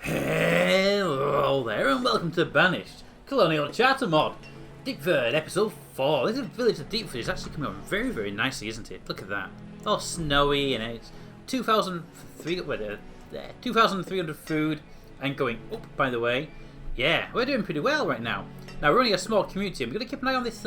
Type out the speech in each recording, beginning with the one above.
Hello there and welcome to Banished, Colonial Charter Mod, Deepford, episode 4. This is village of Deepford. It's actually coming on very, very nicely, isn't it? Look at that. All snowy and it's 2,300 food and going up, by the way. Yeah, we're doing pretty well right now. Now, we're only a small community and we're going to keep an eye on this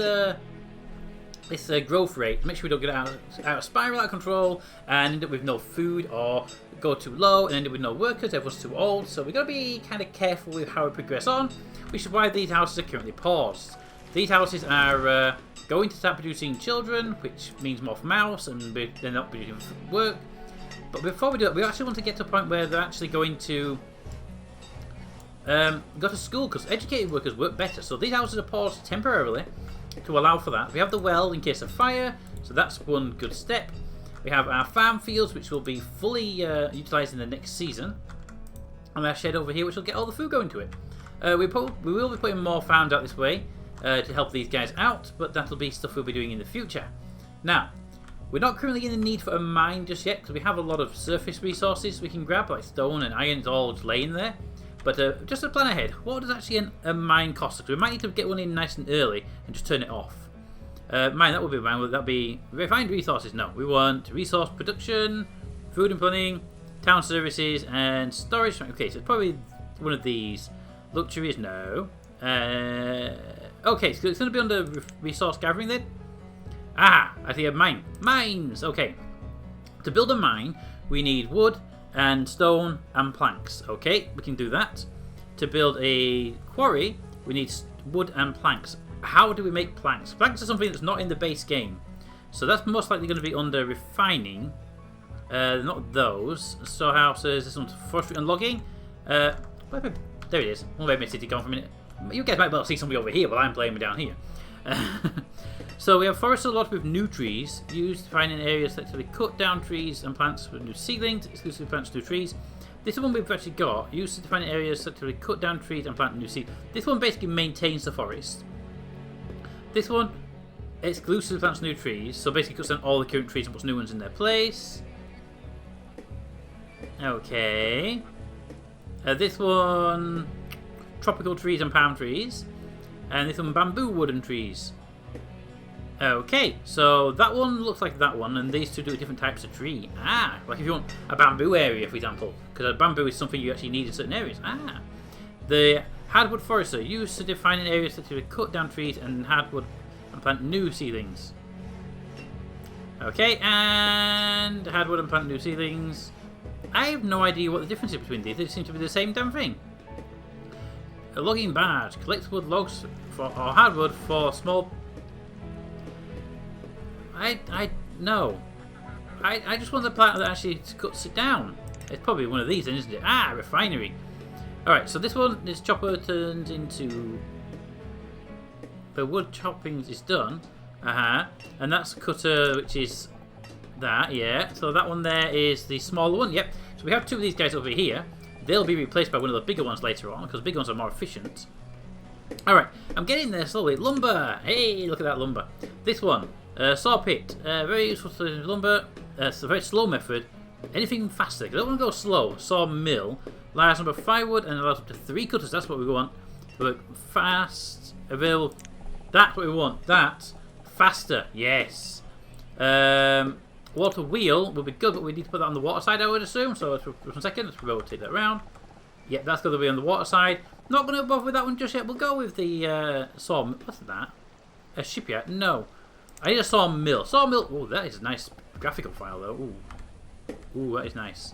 growth rate. Make sure we don't get out of spiral, out of control, and end up with no food or go too low and end up with no workers. Everyone's too old, so we've got to be kind of careful with how we progress on, which is why these houses are currently paused. These houses are going to start producing children, which means more mouths, and they're not producing work. But before we do it, we actually want to get to a point where they're actually going to go to school, because educated workers work better. So these houses are paused temporarily to allow for that. We have the well in case of fire, so that's one good step. We have our farm fields, which will be fully utilised in the next season, and our shed over here, which will get all the food going to it. We will be putting more farms out this way to help these guys out, but that'll be stuff we'll be doing in the future. Now, we're not currently in the need for a mine just yet, because we have a lot of surface resources we can grab, like stone and iron, all just laying there. But just to plan ahead, what does actually a mine cost? Because we might need to get one in nice and early and just turn it off. Mine, that would be mine. Would that be refined resources? No, we want resource production, food and planning, town services, and storage. Okay, so it's probably one of these. Luxuries, no. Okay, so it's going to be under resource gathering then. Ah, I see a mine. Mines. Okay, to build a mine, we need wood and stone and planks. Okay, we can do that. To build a quarry, we need wood and planks. How do we make planks? Planks are something that's not in the base game, so that's most likely going to be under refining. Not those. Storehouses. This one's forestry and logging. There it is. We'll wait a minute, gone for a minute. You guys might be able to see somebody over here while I'm playing down here. So we have forests a lot with new trees, used to find in areas selectively cut down trees and plants with new seedlings, exclusively plants new trees. This one we've actually got, used to define areas selectively cut down trees and plant new seed. This one basically maintains the forest. This one exclusively plants new trees, so basically cuts down all the current trees and puts new ones in their place. Okay. This one, tropical trees and palm trees. And this one, bamboo wooden trees. Okay, so that one looks like that one, and these two do different types of tree. Ah, like if you want a bamboo area, for example, because a bamboo is something you actually need in certain areas. Ah, the hardwood forests are used to define an area to cut down trees and hardwood and plant new seedlings. Okay, and hardwood and plant new seedlings. I have no idea what the difference is between these. They seem to be the same damn thing. A logging barge collects wood logs or hardwood for small. No. I just want the plant that actually cuts it down. It's probably one of these then, isn't it? Ah, refinery. Alright, so this one, this chopper turns into... The wood chopping is done. And that's cutter, which is that, yeah. So that one there is the smaller one, yep. So we have two of these guys over here. They'll be replaced by one of the bigger ones later on, because bigger ones are more efficient. Alright, I'm getting there slowly. Lumber! Hey, look at that lumber. This one. Saw pit, very useful to lumber. It's a very slow method. Anything faster, because I don't want to go slow. Saw mill, large number of firewood, and allows up to 3 cutters. That's what we want. Work fast, available. That's what we want. That faster, yes. Water wheel will be good, but we need to put that on the water side, I would assume. So let's 1 second. Let's rotate that around. Yep, that's going to be on the water side. Not going to bother with that one just yet. We'll go with the saw. What's that? A shipyard? No. I need a sawmill. Sawmill. Oh, that is a nice graphical file, though. Ooh. Ooh, that is nice.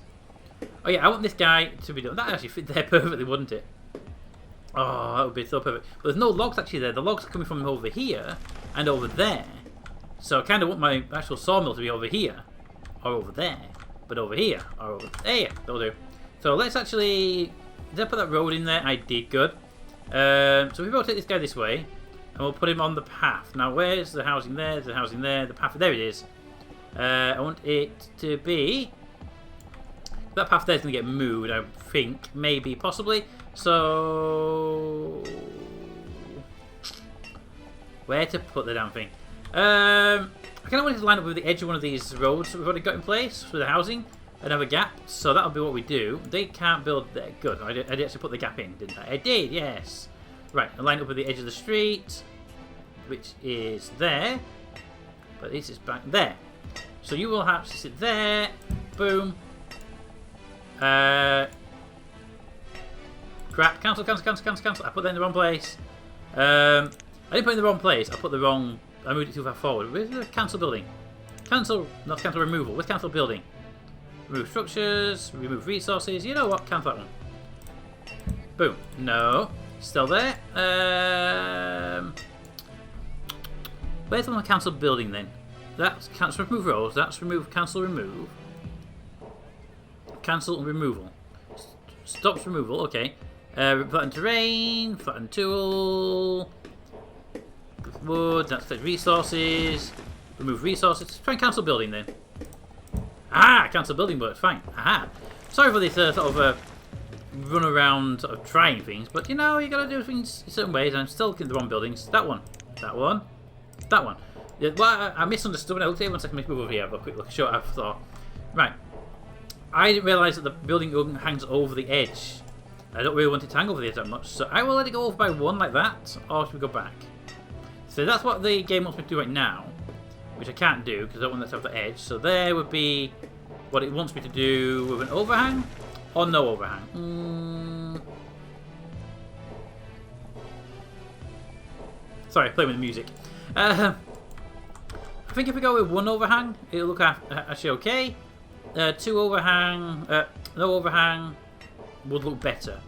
Oh, yeah, I want this guy to be done. That actually fit there perfectly, wouldn't it? Oh, that would be so perfect. But there's no logs actually there. The logs are coming from over here and over there. So I kind of want my actual sawmill to be over here. Or over there. But over here. Or over there. That'll do. So let's actually... Did I put that road in there? I did. Good. So we rotate this guy this way. And we'll put him on the path. Now, where's the housing there? There's the housing there. The path. There it is. I want it to be... That path there's going to get moved, I think. Maybe, possibly. So... Where to put the damn thing? I kind of wanted to line up with the edge of one of these roads that we've already got in place for the housing. another gap. So that'll be what we do. They can't build there. Good. I did actually put the gap in, didn't I? I did, yes. Right, I line up with the edge of the street, which is there. But this is back there. So you will have to sit there. Boom. Crap. Cancel. I put that in the wrong place. I didn't put it in the wrong place. I moved it too far forward. Where's the cancel building? Cancel, not cancel removal. Where's cancel building? Remove structures, remove resources. You know what? Cancel that one. Boom. No. Still there. Where's the one cancel building then? That's cancel remove rows. That's remove cancel remove. Cancel removal. Stops removal. Okay. Flatten terrain. Flatten tool. Wood. That's resources. Remove resources. Try and cancel building then. Ah, cancel building works fine. Aha. Sorry for this sort of run around sort of trying things, but you know, you gotta do things in certain ways. I'm still looking at the wrong buildings. That one. Yeah, well, I misunderstood when I looked at it. 1 second, let me move over here. Have a quick look. Show I thought. Right. I didn't realise that the building hangs over the edge. I don't really want it to hang over the edge that much, so I will let it go over by 1 like that, or should we go back? So that's what the game wants me to do right now, which I can't do because I don't want that to have the edge. So there would be what it wants me to do with an overhang or no overhang. Sorry, playing with the music. I think if we go with 1 overhang, it'll look actually okay. 2 overhang, no overhang would look better.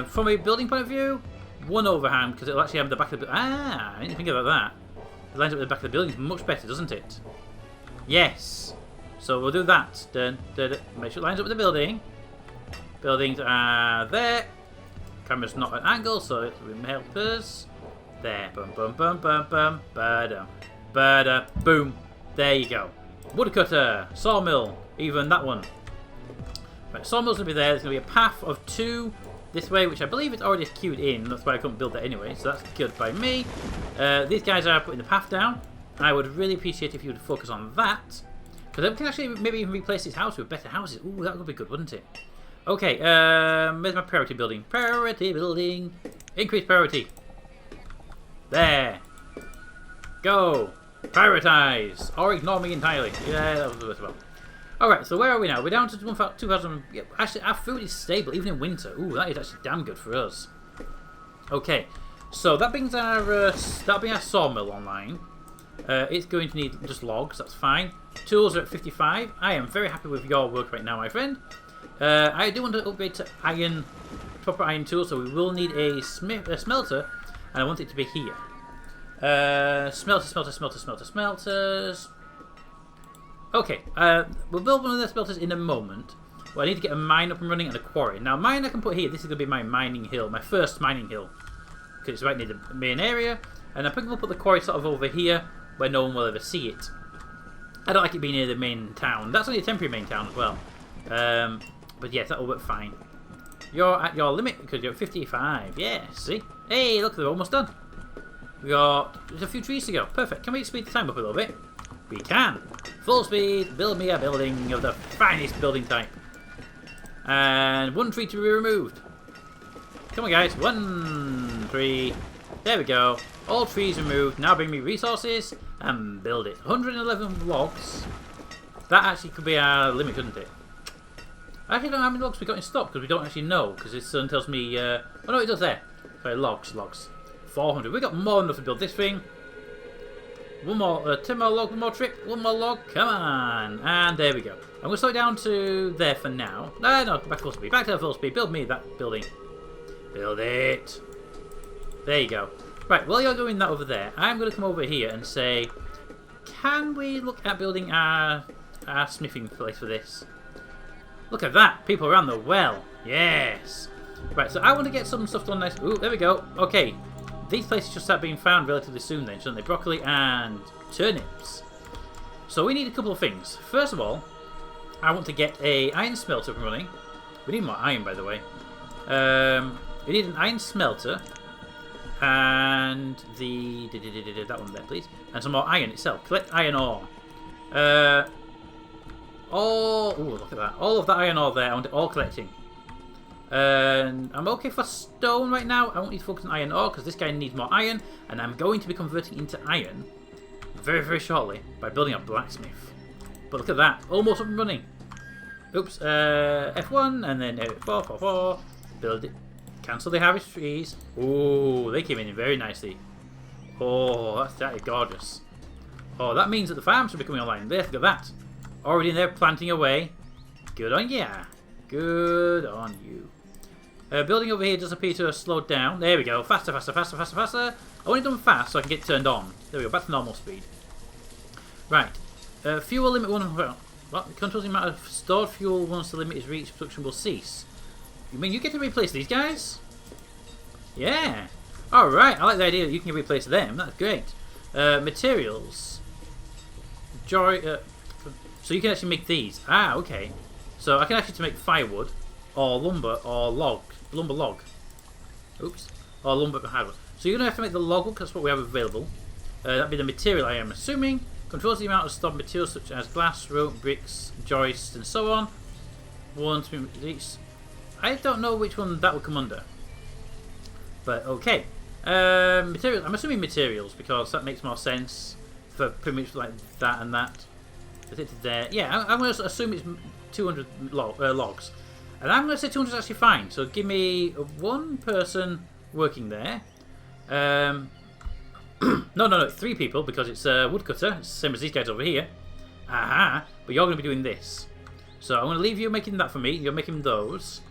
From a building point of view, 1 overhang because it'll actually have the back of the. I didn't think about that. It lines up with the back of the building much better, doesn't it? Yes. So we'll do that. Make sure it lines up with the building. Buildings are there. Camera's not at an angle, so it will help us. There. Boom. Boom. There you go. Woodcutter. Sawmill. Even that one. Right, sawmill's going to be there. There's going to be a path of 2 this way, which I believe it's already queued in. That's why I couldn't build that anyway. So that's good by me. These guys are putting the path down. I would really appreciate if you would focus on that. Because then we can actually maybe even replace this house with better houses. Ooh, that would be good, wouldn't it? Okay, where's my priority building? Priority building. Increase priority. There. Go. Prioritize. Or ignore me entirely. Yeah, that was the worst one. Alright, so where are we now? We're down to 2,000. Yeah, actually, our food is stable, even in winter. Ooh, that is actually damn good for us. Okay, so that brings our that'll be our sawmill online. It's going to need just logs, that's fine. Tools are at 55. I am very happy with your work right now, my friend. I do want to upgrade to iron, proper iron tools, so we will need a smelter, and I want it to be here. Smelters. Okay, we'll build one of the smelters in a moment. Well, I need to get a mine up and running and a quarry. Now, mine I can put here. This is going to be my mining hill, my first mining hill. Because it's right near the main area. And I'm going to put the quarry sort of over here, where no one will ever see it. I don't like it being near the main town. That's only a temporary main town as well. But yes, that'll work fine. You're at your limit, because you're at 55. Yeah, see? Hey, look, they're almost done. There's a few trees to go. Perfect. Can we speed the time up a little bit? We can. Full speed, build me a building of the finest building type. And 1 tree to be removed. Come on, guys. 1 tree. There we go. All trees removed. Now bring me resources and build it. 111 logs. That actually could be our limit, couldn't it? I actually don't know how many logs we got in stock because we don't actually know. Because this sun tells me. Oh no, it does there. Sorry, logs. 400. We got more than enough to build this thing. 1 more, 10 more log, 1 more trip, 1 more log, come on, and there we go. I'm going to slow it down to there for now. No, back to full speed, back to full speed, build me that building. Build it. There you go. Right, while you're doing that over there, I'm going to come over here and say, can we look at building our smithing place for this? Look at that, people around the well, yes. Right, so I want to get some stuff done nice. Ooh, there we go, okay. These places should start being found relatively soon then, shouldn't they? Broccoli and turnips. So we need a couple of things. First of all, I want to get a iron smelter up and running. We need more iron, by the way. We need an iron smelter. And that one there, please. And some more iron itself. Collect iron ore. all... Ooh, look at that. All of that iron ore there. I want it all collecting. And I'm okay for stone right now. I won't need to focus on iron ore because this guy needs more iron. And I'm going to be converting into iron very, very shortly by building a blacksmith. But look at that. Almost up and running. Oops. F1 and then F4. Build it. Cancel the harvest trees. Ooh, they came in very nicely. Oh, that is gorgeous. Oh, that means that the farms are becoming online. There, look at that. Already in there planting away. Good on ya. Good on you. Building over here does appear to have slowed down. There we go. Faster, faster, faster, faster, faster. I want it done fast so I can get turned on. There we go. Back to normal speed. Right. Fuel limit 1. What? Controls the amount of stored fuel once the limit is reached. Production will cease. You mean you get to replace these guys? Yeah. Alright. I like the idea that you can replace them. That's great. Materials. So you can actually make these. Ah, okay. So I can actually make firewood, or lumber, or log. Lumber log. Oops. Or lumber hardwood. So you're going to have to make the log because that's what we have available. That'd be the material, I am assuming. Controls the amount of stored materials such as glass, rope, bricks, joists, and so on. I don't know which one that would come under. But okay. Materials. I'm assuming materials because that makes more sense for pretty much like that and that. There. Yeah, I'm going to assume it's 200 logs. And I'm going to say 200 is actually fine. So give me one person working there. No, 3 people because it's a woodcutter. It's the same as these guys over here. Aha! But you're going to be doing this. So I'm going to leave you making that for me. You're making those.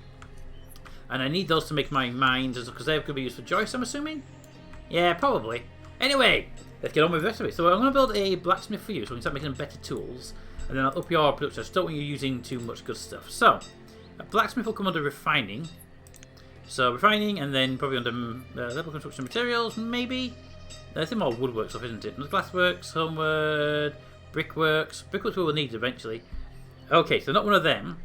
And I need those to make my mines because they're going to be used for joists, I'm assuming? Yeah, probably. Anyway, let's get on with the rest of it. So I'm going to build a blacksmith for you so we can start making better tools. And then I'll up your production. I just don't want you using too much good stuff. So, a blacksmith will come under refining. So, refining and then probably under level construction materials, maybe? I think more woodwork stuff, isn't it? Glassworks, homeland, brickworks. Brickworks we will need eventually. Okay, so not one of them.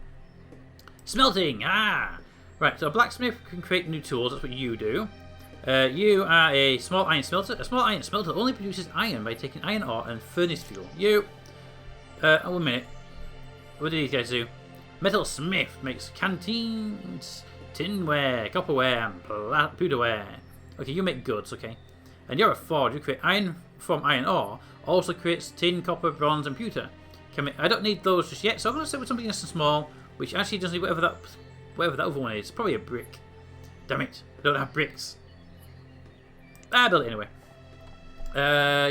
Smelting! Ah! Right, so a blacksmith can create new tools. That's what you do. You are a small iron smelter. A small iron smelter only produces iron by taking iron ore and furnace fuel. You... oh, 1 minute. What do these guys do? Metal smith makes canteens, tinware, copperware, and pewterware. Okay, you make goods, okay. And you're a forge. You create iron from iron ore. Also creates tin, copper, bronze, and pewter. I don't need those just yet, so I'm going to start with something nice and small, which actually doesn't need whatever that other one is. Probably a brick. Damn it. I don't have bricks. I build it anyway.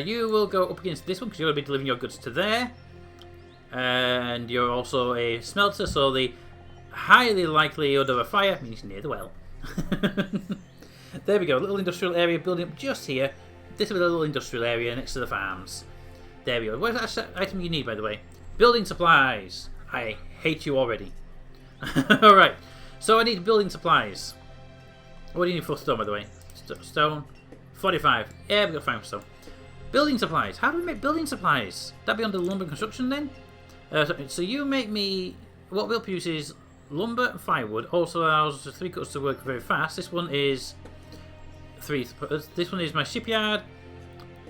You will go up against this one because you're going to be delivering your goods to there. And you're also a smelter, so the highly likelihood of a fire means near the well. There we go, little industrial area building up just here. This is a little industrial area next to the farms. There we go. What's that item you need, by the way? Building supplies. I hate you already. Alright, so I need building supplies. What do you need for stone, by the way? Stone. 45. Yeah, we got 5 stone. Building supplies. How do we make building supplies? That'd be under lumber and construction then? So you make me... What we'll produce is lumber and firewood. Also allows the 3 cuts to work very fast. This one is... This one is my shipyard.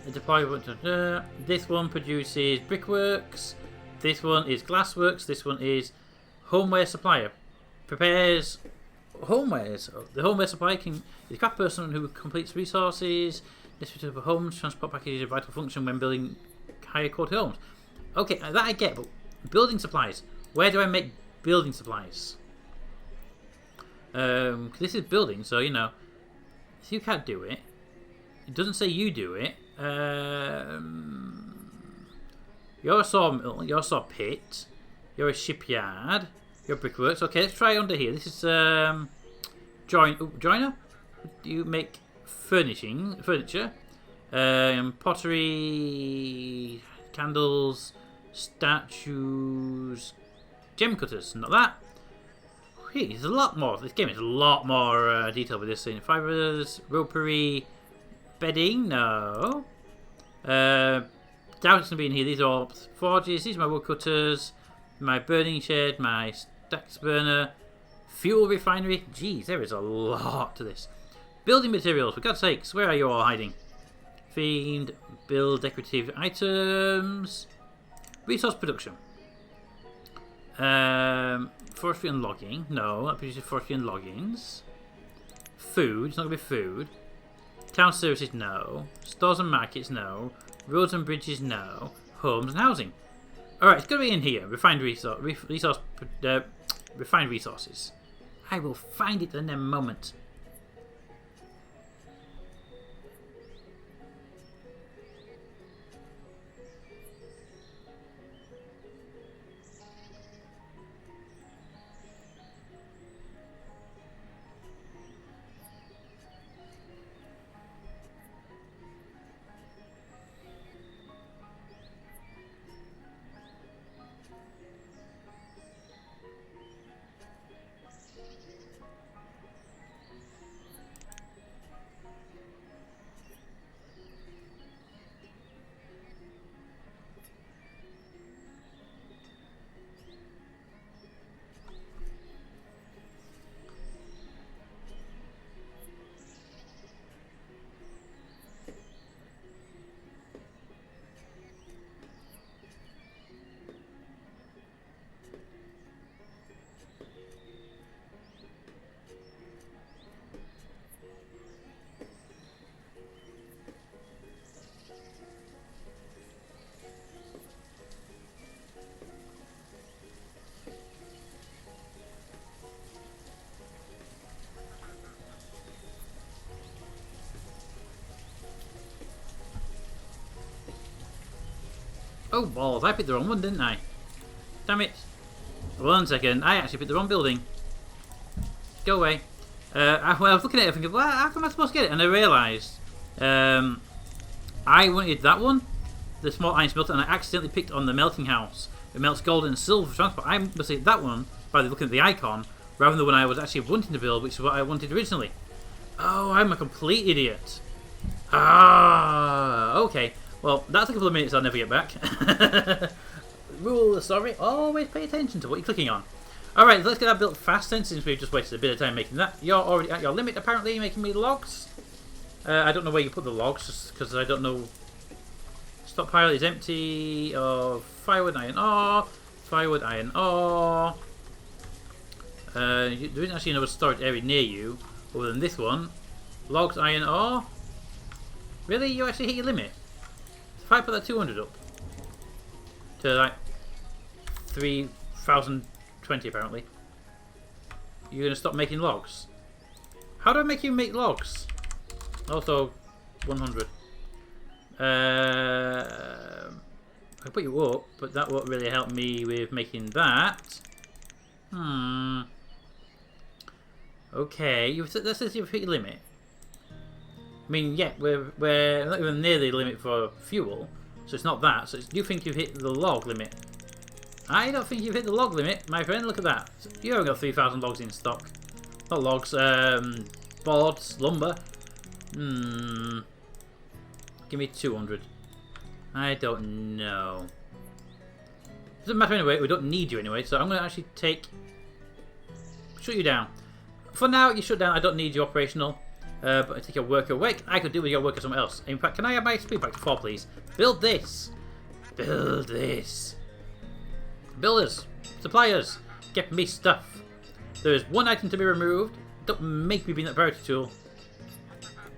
This one produces brickworks. This one is glassworks. This one is homeware supplier. Prepares homewares. The homeware supplier is a craft person who completes resources necessary for homes. Transport packages a vital function when building higher quality homes. Okay, that I get, but building supplies. Where do I make building supplies? This is building, so you know. If you can't do it, it doesn't say you do it. You're a sawmill, you're a saw pit, you're a shipyard, you're brickworks. Okay, let's try under here. This is joiner. You make furniture, pottery, candles, statues, gem cutters. Not that. There's a lot more. This game is a lot more detailed with this thing. Fibers, ropery, bedding. No. Doubt it's going to be in here. These are all forges. These are my woodcutters, my burning shed, my stacks burner, fuel refinery. Jeez, there is a lot to this. Building materials. For God's sakes, where are you all hiding? Fiend, build decorative items, resource production. Forestry and logging. No, that produces forestry and loggings. Food. It's not going to be food. Town services, no. Stores and markets, no. Roads and bridges, no. Homes and housing. Alright, it's got to be in here. Refined refined resources. I will find it in a moment. Oh balls, I picked the wrong one, didn't I? Damn it. 1 second, I actually picked the wrong building. Go away. I was looking at it thinking, well, how come I'm supposed to get it? And I realised I wanted that one, the small iron smelter, and I accidentally picked on the melting house. It melts gold and silver for transport. I must say that one, by looking at the icon, rather than the one I was actually wanting to build, which is what I wanted originally. Oh, I'm a complete idiot. Ah, okay. Well, that's a couple of minutes I'll never get back. Rule of sorry, always pay attention to what you're clicking on. Alright, let's get that built fast then, since we've just wasted a bit of time making that. You're already at your limit, apparently, making me logs. I don't know where you put the logs, just because I don't know. Stockpile is empty of firewood, iron ore. Firewood, iron ore. There isn't actually another storage area near you, other than this one. Logs, iron ore. Really? You actually hit your limit? If I put that 200 up to like 3020 apparently, you're going to stop making logs? How do I make you make logs? Also 100. I can put you up, but that won't really help me with making that. Okay, that says you've hit your limit. I mean, yeah, we're not even near the limit for fuel, so it's not that. So you think you've hit the log limit? I don't think you've hit the log limit, my friend. Look at that. You haven't got 3,000 logs in stock. Not logs, boards, lumber. Give me 200. I don't know. Doesn't matter anyway. We don't need you anyway, so I'm going to actually shut you down. For now, you shut down. I don't need you operational. But I take your worker away. I could do with your worker somewhere else. In fact, can I have my speed back to 4, please? Build this. Build this. Builders. Suppliers. Get me stuff. There is 1 item to be removed. Don't make me bring that priority tool.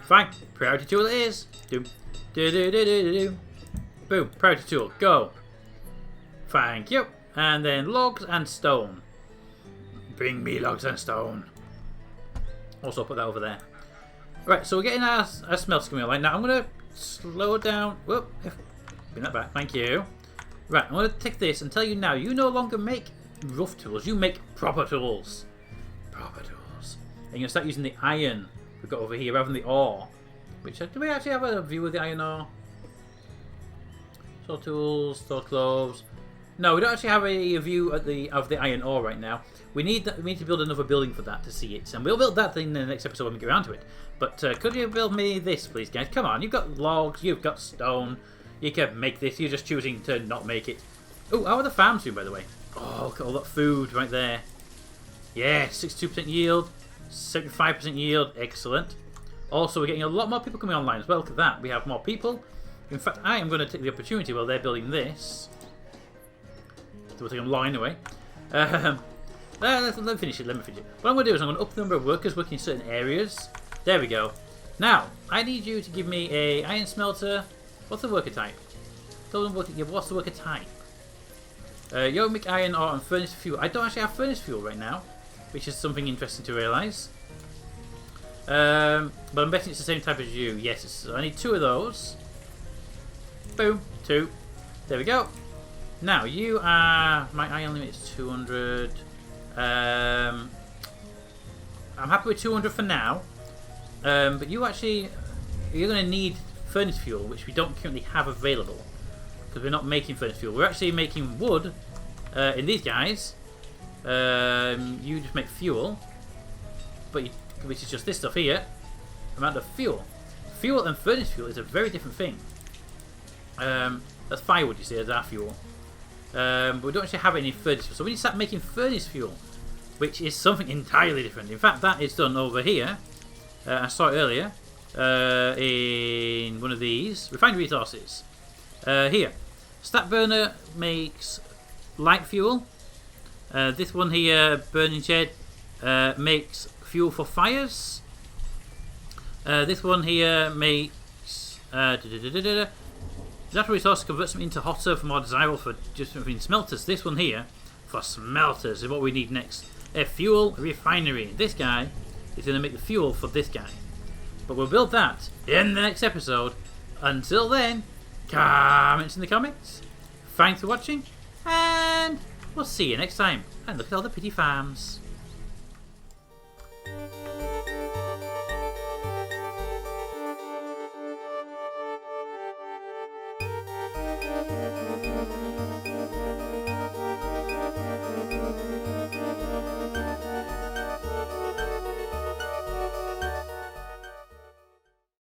Fine. Priority tool it is. Doom. Do. Boom. Priority tool. Go. Thank you. And then logs and stone. Bring me logs and stone. Also put that over there. Right, so we're getting our smelter coming online. Now I'm going to slow down. Whoop. Bring that back. Thank you. Right, I'm going to take this and tell you now, you no longer make rough tools. You make proper tools. Proper tools. And you're going to start using the iron we've got over here rather than the ore. Which, do we actually have a view of the iron ore? Store tools, store clothes. No, we don't actually have a view of the iron ore right now. We need to build another building for that to see it, and we'll build that in the next episode when we get around to it. But could you build me this, please, guys? Come on, you've got logs, you've got stone, you can make this. You're just choosing to not make it. Oh, how are the farms doing, by the way? Oh, look at all that food right there. Yeah, 62% yield, 75% yield, excellent. Also, we're getting a lot more people coming online as well. Look at that, we have more people. In fact, I am going to take the opportunity while they're building this. So we'll take them line away. Let me finish it. What I'm going to do is I'm going to up the number of workers working in certain areas. There we go. Now, I need you to give me a iron smelter. What's the worker type? What's the worker type? You'll make iron ore and furnace fuel. I don't actually have furnace fuel right now, which is something interesting to realise. But I'm betting it's the same type as you. Yes, I need 2 of those. Boom, 2. There we go. Now, you are... My iron limit is 200. I'm happy with 200 for now. But you actually... You're going to need furnace fuel, which we don't currently have available. Because we're not making furnace fuel. We're actually making wood in these guys. You just make fuel. Which is just this stuff here. Amount of fuel. Fuel and furnace fuel is a very different thing. That's firewood, you see, as our fuel. But we don't actually have any furnace fuel. So we need to start making furnace fuel, which is something entirely different. In fact, that is done over here. I saw it earlier in one of these. Refined resources. Here. Stack burner makes light fuel. This one here, burning shed, makes fuel for fires. This one here makes natural resources, converts them into hotter for more desirable for just between smelters. This one here for smelters is what we need next. A fuel refinery. This guy is going to make the fuel for this guy. But we'll build that in the next episode. Until then, comments in the comments. Thanks for watching, and we'll see you next time. And look at all the pretty farms.